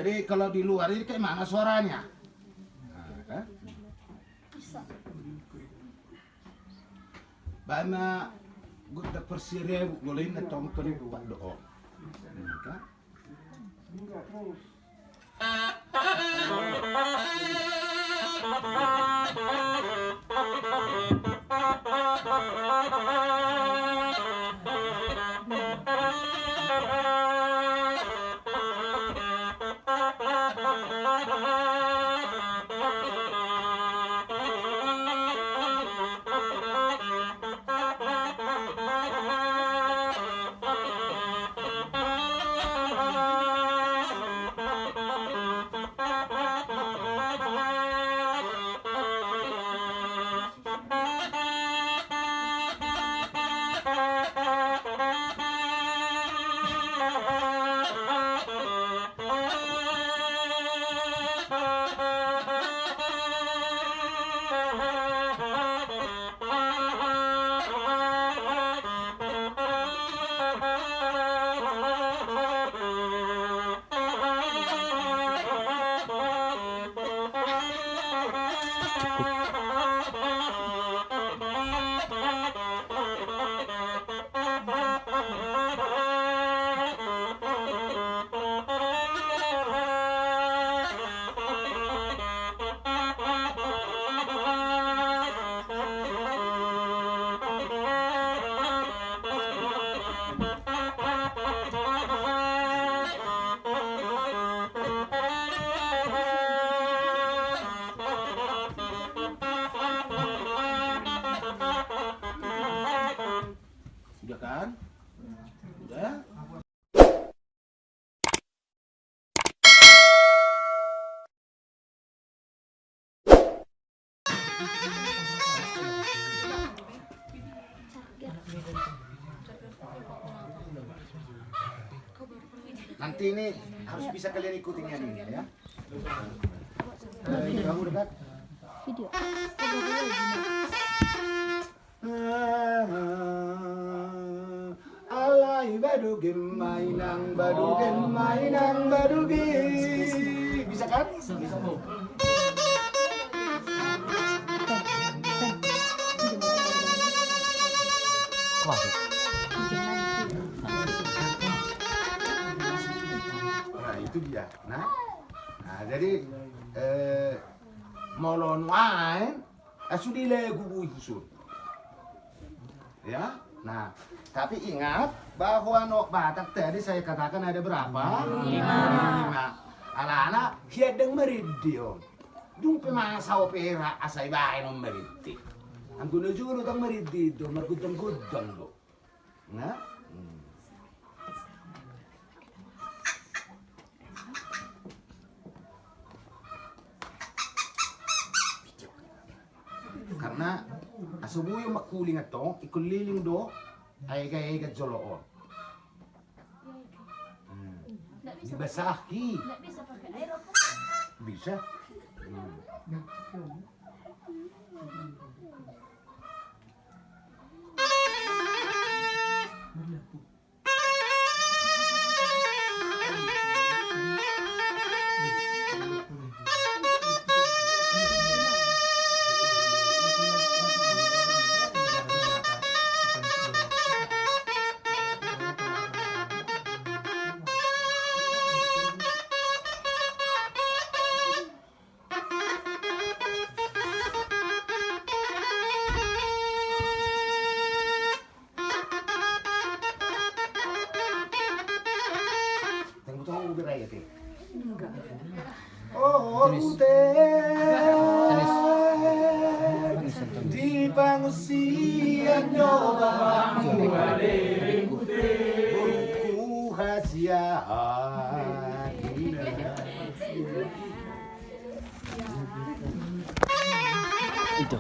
Jadi kalau di luar ini kayak mana suaranya? Kan? Bana gudda persire boleh na tongkol itu pak doa. Kan? Sudah kan? Sudah? Nanti ini harus bisa kalian ikutin ini ya. Kamu dekat? Video. Alay badugim mainang badugi. Bisa kan? Bisa. Nah itu dia. Nah jadi molon wine asudile gugu itu. Ya, nah tapi ingat bahwa nok Batak tadi saya katakan ada berapa? 5. Anak-anak hiadeng meridio. Dung pemasa opera asai bae non meriti. Ang guno-juno tang meriti do margudang-gudang do. Nah. Karena asubuyo makuling ato, ikuliling do ay kay joloon. Dibasahi. Nggak bisa pakai air apa? Bisa. Oh, di pengungsian nyoba buku hasiat itu.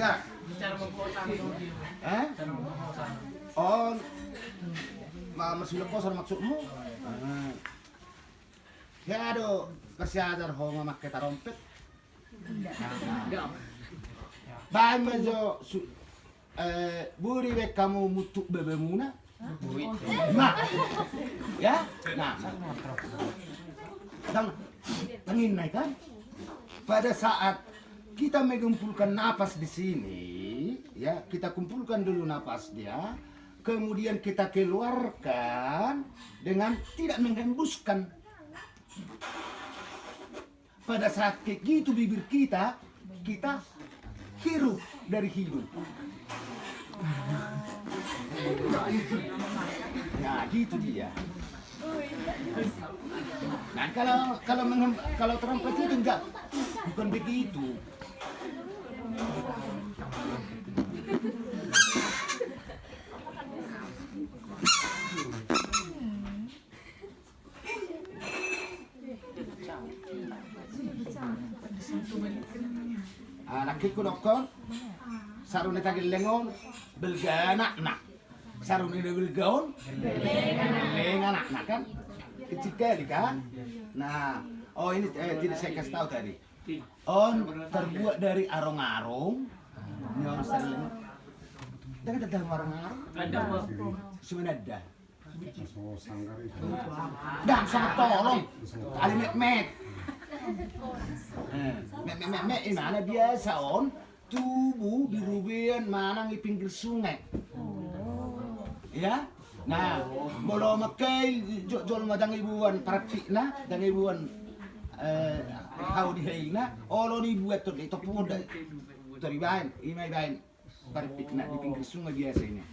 Enggak. Eh? Oh, masih kosan maksudmu? Ya aduh, persiadar ho memakai tarompet. Bahan mejo buri bek kamu mutuk bebemuna. Nah, ya, nah, tangin naik kan? Pada saat kita mengumpulkan napas di sini, ya, kita kumpulkan dulu napas dia, kemudian kita keluarkan dengan tidak menghembuskan. Pada saat kayak gitu bibir kita hirup dari hidung. Nah, gitu dia. Nah, kalau trompet itu enggak, bukan begitu. Anak ikut dokter, sarung tagil lengon, belgana nak, sarung ini belgaun, lengan nak kan, kecil kali kan. Nah, oh ini tidak saya kasih tahu tadi. On terbuat dari arong-arong, nyon sarung. Dengan ada arong-arong, sebenarnya ada. Dan sangat tolong, kali met. Mek ini mana biasa on tubuh di rubian mana di pinggir sungai, ya. Nah, bolo makai jol madang ibuan praktik na, dang ibuan how di na, olo ni buat tu itu pun dari bahan, imai bahan praktik na di pinggir sungai biasa ini.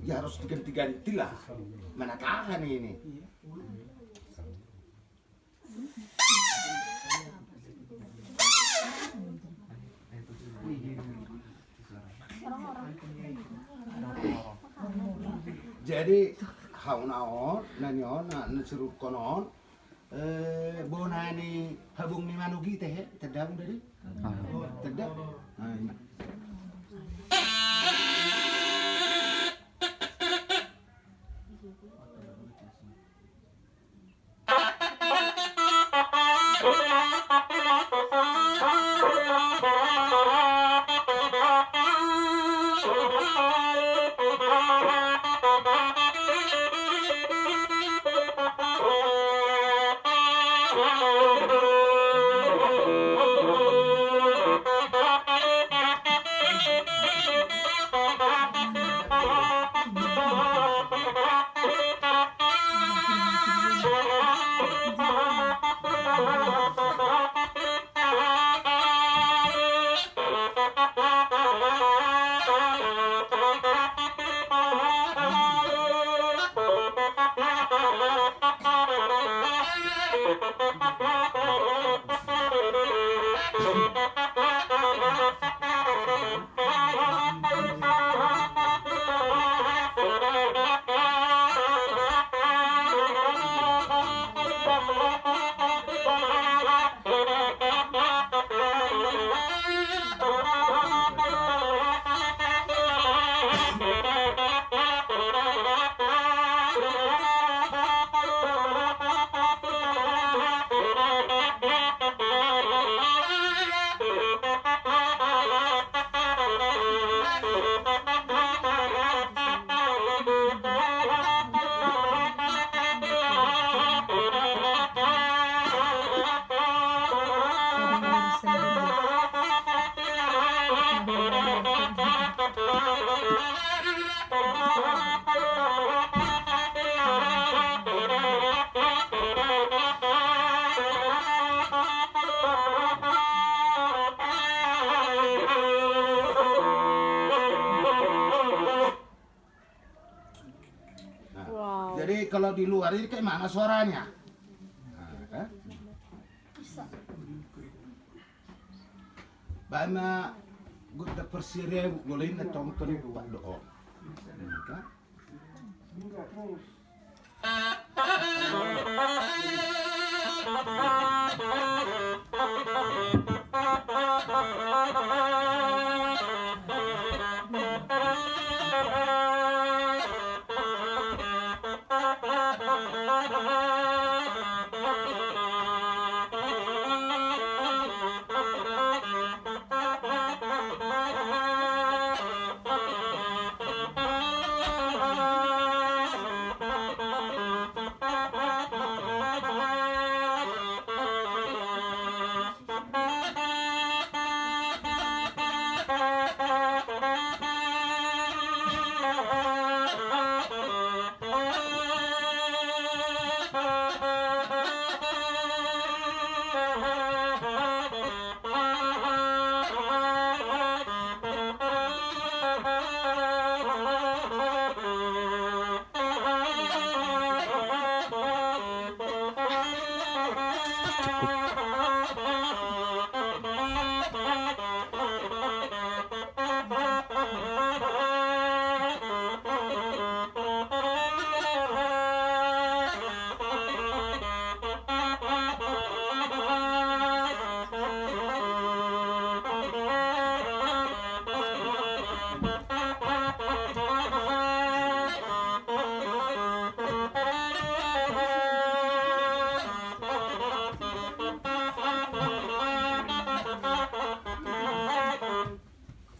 Ya harus diganti-ganti lah, mana tahan ini. Jadi haunaon, nanyon, nasuruh konon, bonani habung ni manugi teh, terdabung dari, terdap. Wow. Jadi kalau di luar ini kayak mana suaranya? Nah, Bana gutta persire golin na tonton itu Pak doon. Kan?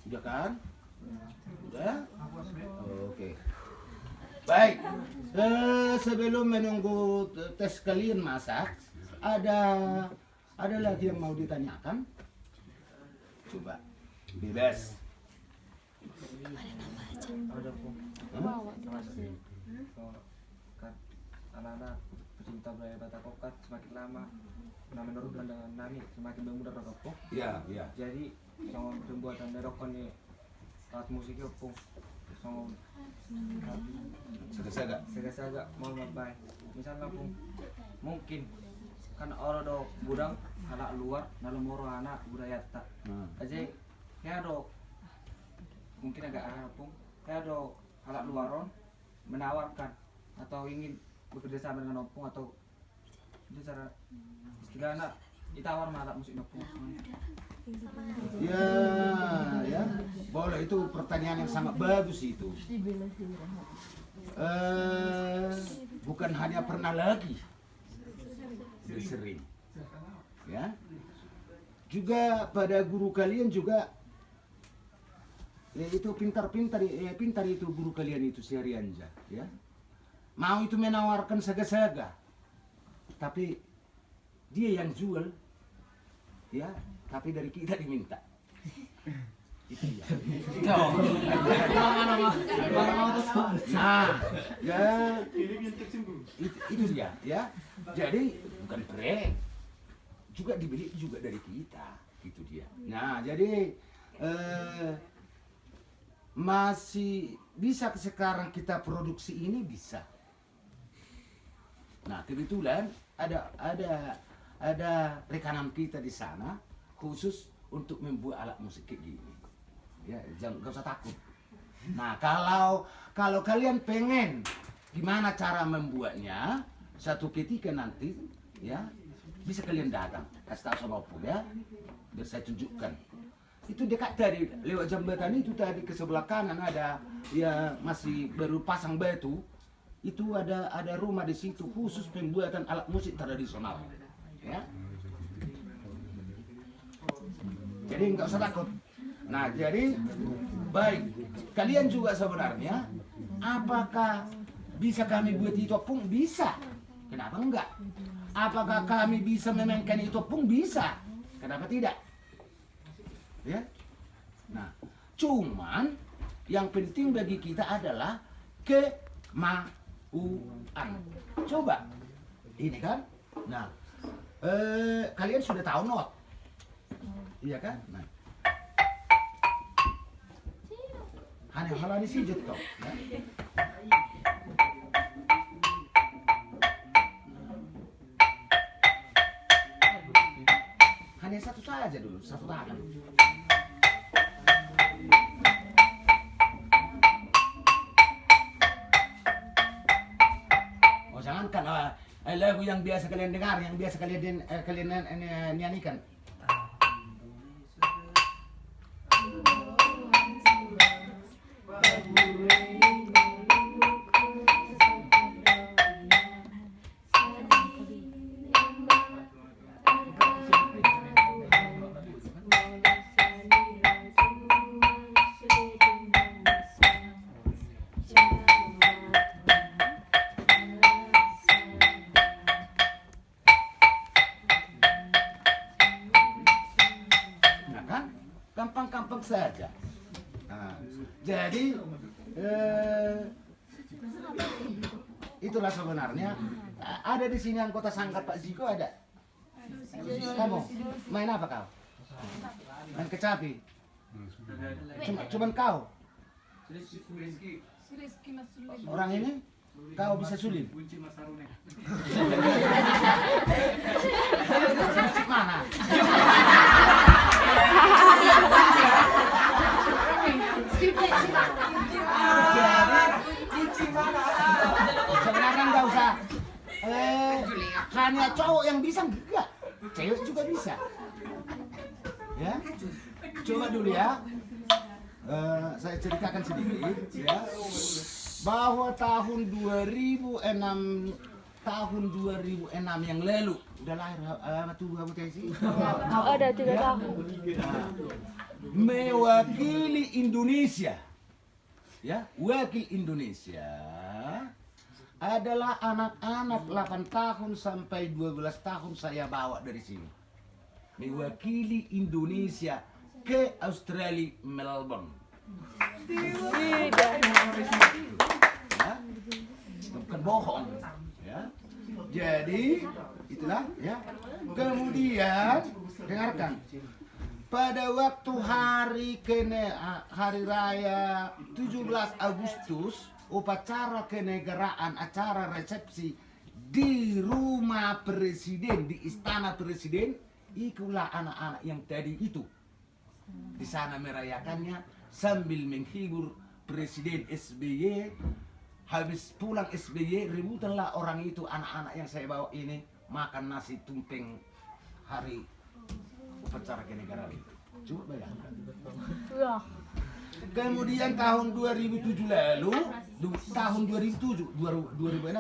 Sudah kan? Sudah? Oke. Baik. Sebelum menunggu tes kalian masak, ada lagi yang mau ditanyakan? Coba. Bebas. Ada pun Bawa masih kan anak-anak pecinta budaya Batak Kokat semakin lama menurut pandangan nami semakin bermudah rokok. Ya, ya. Jadi sama pembuatan rokok nih alat musiknya pun sama Sega-sega. sega-sega mau ngapain misalnya pun mungkin kan orang do gudang anak luar dalam orang anak budaya tak aja kayak do mungkin agak arah pun kayak do anak luaron menawarkan atau ingin bekerja sama dengan opung atau itu cara istilahnya ditawar sama alat musik opung. Ya, ya. Boleh, itu pertanyaan yang sangat bagus itu. Bukan hanya pernah lagi, sudah sering. Ya. Juga pada guru kalian juga, ya itu pintar itu guru kalian itu si Arianja, ya. Mau itu menawarkan saga-saga, tapi dia yang jual, ya. Tapi dari kita diminta. Itu ya. Nah, ya itu dia, ya. Jadi bukan pre, juga dibeli juga dari kita, gitu dia. Nah, jadi masih bisa sekarang kita produksi ini bisa. Nah, kebetulan ada rekanan kita di sana khusus untuk membuat alat musik kayak gini. Ya, jangan gak usah takut. Nah, kalau kalian pengen gimana cara membuatnya, satu ketika nanti ya bisa kalian datang kasih tahu sama Opung ya, biar saya tunjukkan. Itu dekat tadi lewat jembatan itu tadi ke sebelah kanan ada ya masih baru pasang batu. Itu ada rumah di situ khusus pembuatan alat musik tradisional. Ya. Jadi nggak usah takut. Nah, jadi baik. Kalian juga sebenarnya apakah bisa kami buat itu pun bisa? Kenapa enggak? Apakah kami bisa memainkan itu pun bisa? Kenapa tidak? Ya. Nah, cuman yang penting bagi kita adalah kemauan. Coba. Ini kan? Nah, kalian sudah tahu not? Iya kan? Nah. Hanya halani sijut toh. Ya. ya satu saja dulu, satu tangan. Oh jangankan lagu yang biasa kalian dengar, yang biasa kalian nyanyikan. Gampang-gampang saja. Nah, jadi itulah sebenarnya ada di sini anggota sanggar Pak Ziko ada. Kamu main apa kau? Main kecapi. Cuman kau. Orang ini kau bisa sulim. Musik mana? Sebenarnya nggak usah hanya cowok yang bisa, enggak, cewek juga bisa ya. Coba dulu ya, saya ceritakan sedikit ya, bahwa tahun 2006 yang lalu udah lahir tuh sih. Ada 3 tahun. Mewakili Indonesia, ya, wakil Indonesia adalah anak-anak 8 tahun sampai 12 tahun saya bawa dari sini. Mewakili Indonesia ke Australia, Melbourne. Ya, bukan bohong, ya. Jadi itulah ya. Kemudian dengarkan. Pada waktu hari raya 17 Agustus, upacara kenegaraan, acara resepsi di rumah presiden, di istana presiden, itulah anak-anak yang tadi itu di sana merayakannya sambil menghibur Presiden SBY. Habis pulang SBY, rebutanlah orang itu, anak-anak yang saya bawa ini makan nasi tumpeng hari upacara kenegaraan itu. Coba bayangkan. Kemudian tahun 2007 lalu, tahun 2006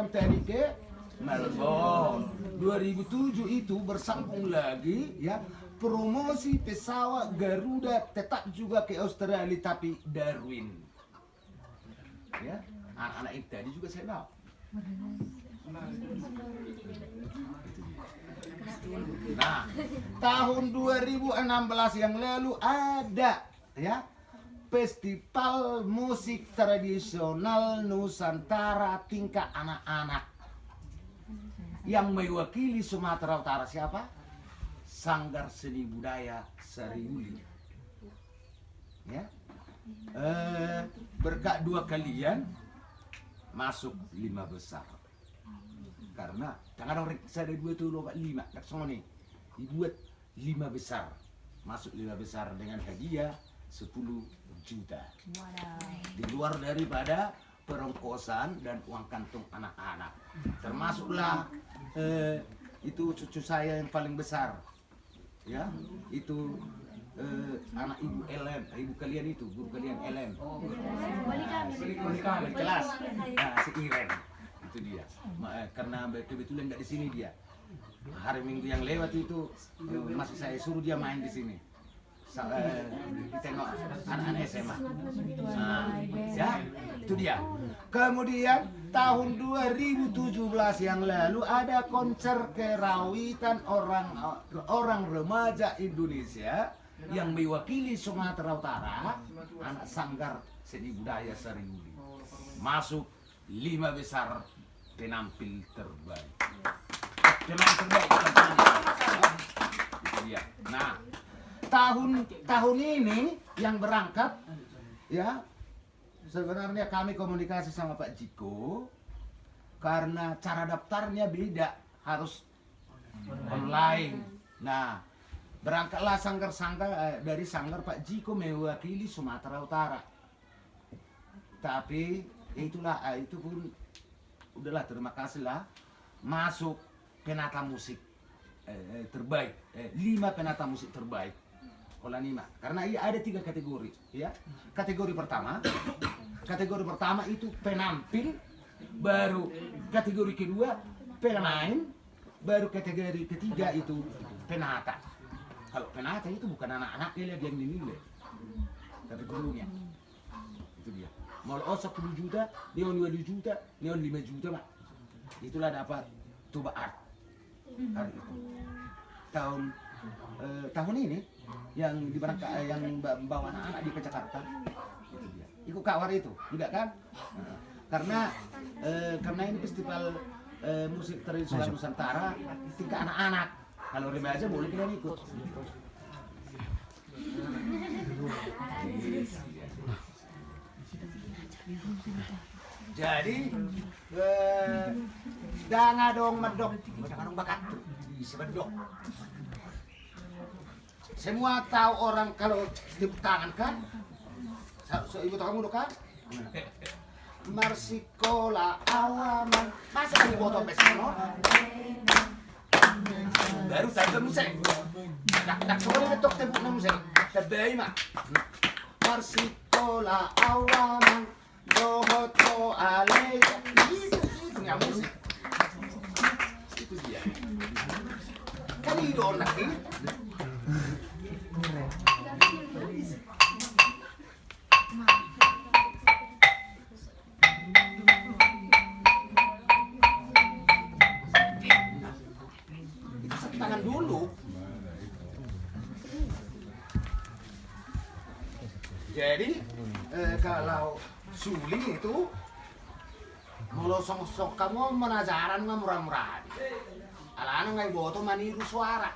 tadi ke Melbourne. 2007 itu bersambung lagi ya, promosi pesawat Garuda tetap juga ke Australia tapi Darwin. Ya, anak-anak itu tadi juga saya bawa. Nah, tahun 2016 yang lalu ada ya festival musik tradisional Nusantara tingkat anak-anak yang mewakili Sumatera Utara. Siapa? Sanggar Seni Budaya Sariuli. Ya, berkat dua kalian masuk 5 besar. Karena tangan orang saya ada 2 tuh lomba 5, tak semua nih dibuat 5 besar, masuk 5 besar dengan hadiah 10 juta. Di luar daripada perongkosan dan uang kantung anak-anak. Termasuklah itu cucu saya yang paling besar, ya, itu anak ibu Ellen, ibu kalian itu, guru kalian Ellen, wali kelas, nah, si Iren. Itu dia, karena kebetulan nggak di sini dia. Hari Minggu yang lewat itu masih saya suruh dia main di sini. Tengok anak-anak SMA. Nah, ya, itu dia. Kemudian tahun 2017 yang lalu ada konser kerawitan orang remaja Indonesia yang mewakili Sumatera Utara, anak Sanggar Seni Budaya Sariuli. Masuk 5 besar penampil terbaik. Pemain terbaik itu dia. Nah, tahun ini yang berangkat ya, sebenarnya kami komunikasi sama Pak Jiko karena cara daftarnya beda, harus online. Nah, Berangkatlah sanggar-sanggar dari Sanggar Pak Jiko mewakili Sumatera Utara. Tapi itulah itu pun udahlah, terima kasih lah, masuk penata musik terbaik, 5 penata musik terbaik Ola Nima. Karena ada 3 kategori, ya. Kategori pertama itu penampil, baru kategori kedua pemain, baru kategori ketiga itu penata. Kalau penata itu bukan anak-anaknya lagi yang dinilai, tapi gurunya. Itu dia. Mau 10 juta, neon 2 juta, neon 5 juta, Pak. Itulah dapat tuba art hari itu. Tahun ini yang bawa anak-anak di Jakarta, itu dia. Ikut kawar itu, enggak kan? Karena ini festival musik tradisional Nusantara tingkat anak-anak. Kalau remaja boleh kita ikut. Jadi jangan dong medok, jangan dong bakat, bisa medok. Semua tahu orang kalau tepuk tangan kan? Ibu tahu kamu kan? Marsikola awaman, masa kamu botol besok? Baru saja musik. Nak semua betok tepuk musik. Terbaik mah. Marsikola awaman, dohoto alaya. Itu nggak musik. Itu dia. Kan idol lagi. Tangan dulu. Jadi kalau suling itu kalau sok kamu menajaran mah murah-murah. Ala-ala nggak boto maniru suara.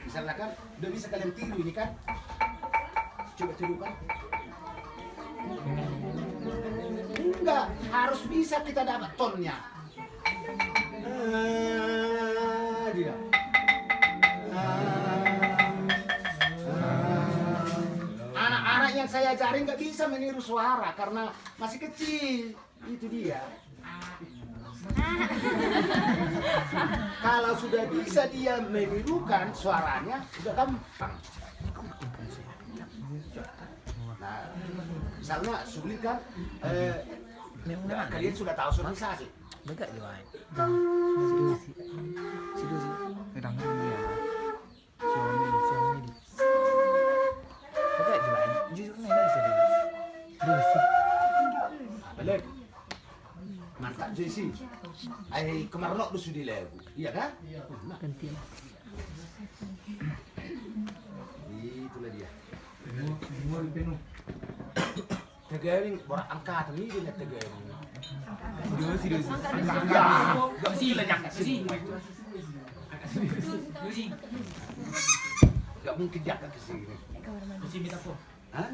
Misalnya kan udah bisa kalian tiru ini kan. Coba tiru kan. Enggak, harus bisa kita dapat tonnya. Dia. Anak-anak yang saya ajarin nggak bisa meniru suara karena masih kecil. Itu dia. Kalau sudah bisa dia menirukan suaranya, sudah gampang. Nah, misalnya sulit kan, kalian sudah tahu sonorisasi. Dekat juga. Balik. Mantap Jesse. Kemarin lo sudah lagu, iya kan? Ganti. Itulah dia. Tegaring borak angkat ini dia tegaring. Gak sih lenyap sih. Gak mungkin jaga ke sini. Mesti minta po. Hah?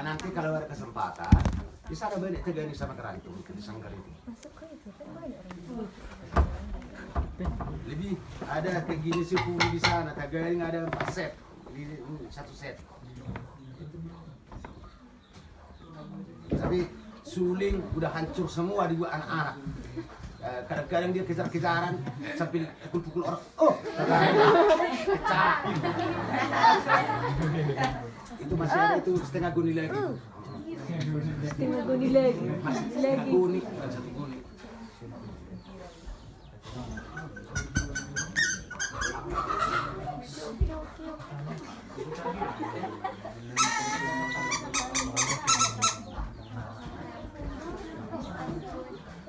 Nanti kalau ada kesempatan bisa ada banyak tegaring sama kerantung di Sanggar itu. Lebih ada kayak gini 10 di sana, tegaring ada 4 set, di 1 set. Tapi suling udah hancur semua di buat anak-anak. Kadang-kadang dia kejar-kejaran sambil pukul-pukul orang. Oh, pecah. Itu masih ada itu setengah guni lagi. Setengah guni lagi. Masih setengah guni, bukan 1 guni.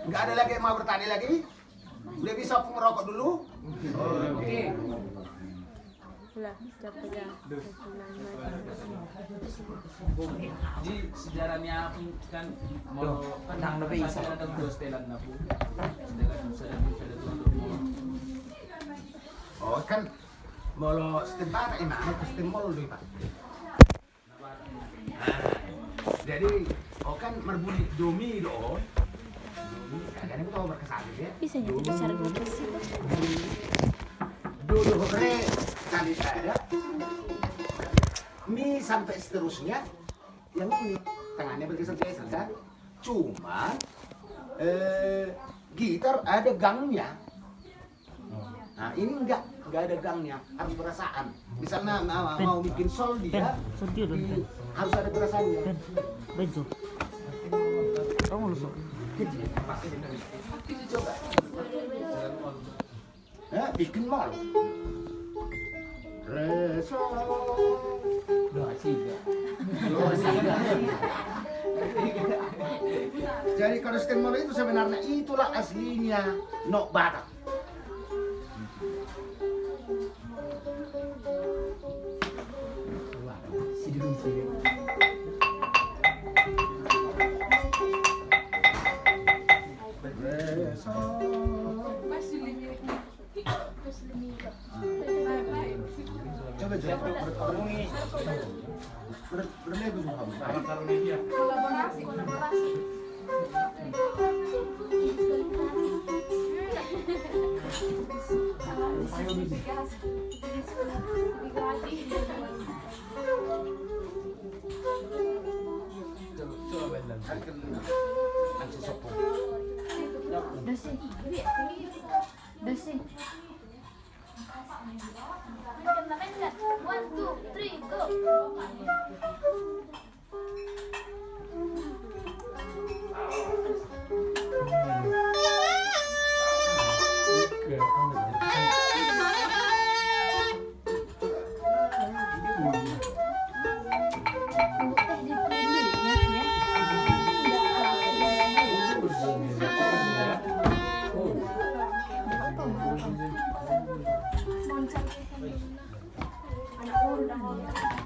Enggak ada lagi yang mau bertani lagi? Udah bisa merokok dulu? Oke. Lah, capek ya. Jadi sejarahnya pun kan mau kan lebih bisa. ada 2 setelan na po. Setelan sa tulo. Oh kan mau setempata ini stempol dulu Pak. Jadi kan merbuli domi do. Kalian itu tahu berkesan ya? Bisa nyanyi secara gratis. dulu hore kali ada mi sampai seterusnya yang ini tangannya bergeser-geser kan, cuman gitar ada gangnya. Nah ini enggak ada gangnya, harus perasaan. Misalnya mau bikin sol dia, harus ada perasaannya. Bejo. Kamu lusuk. Coba. Bikin mal. Re sol. Jadi kalau stemol itu sebenarnya itulah aslinya nok Batak. Coba berlebih Kolaborasi. Bersih. Makan. 1, 2, 3, go. Anak orang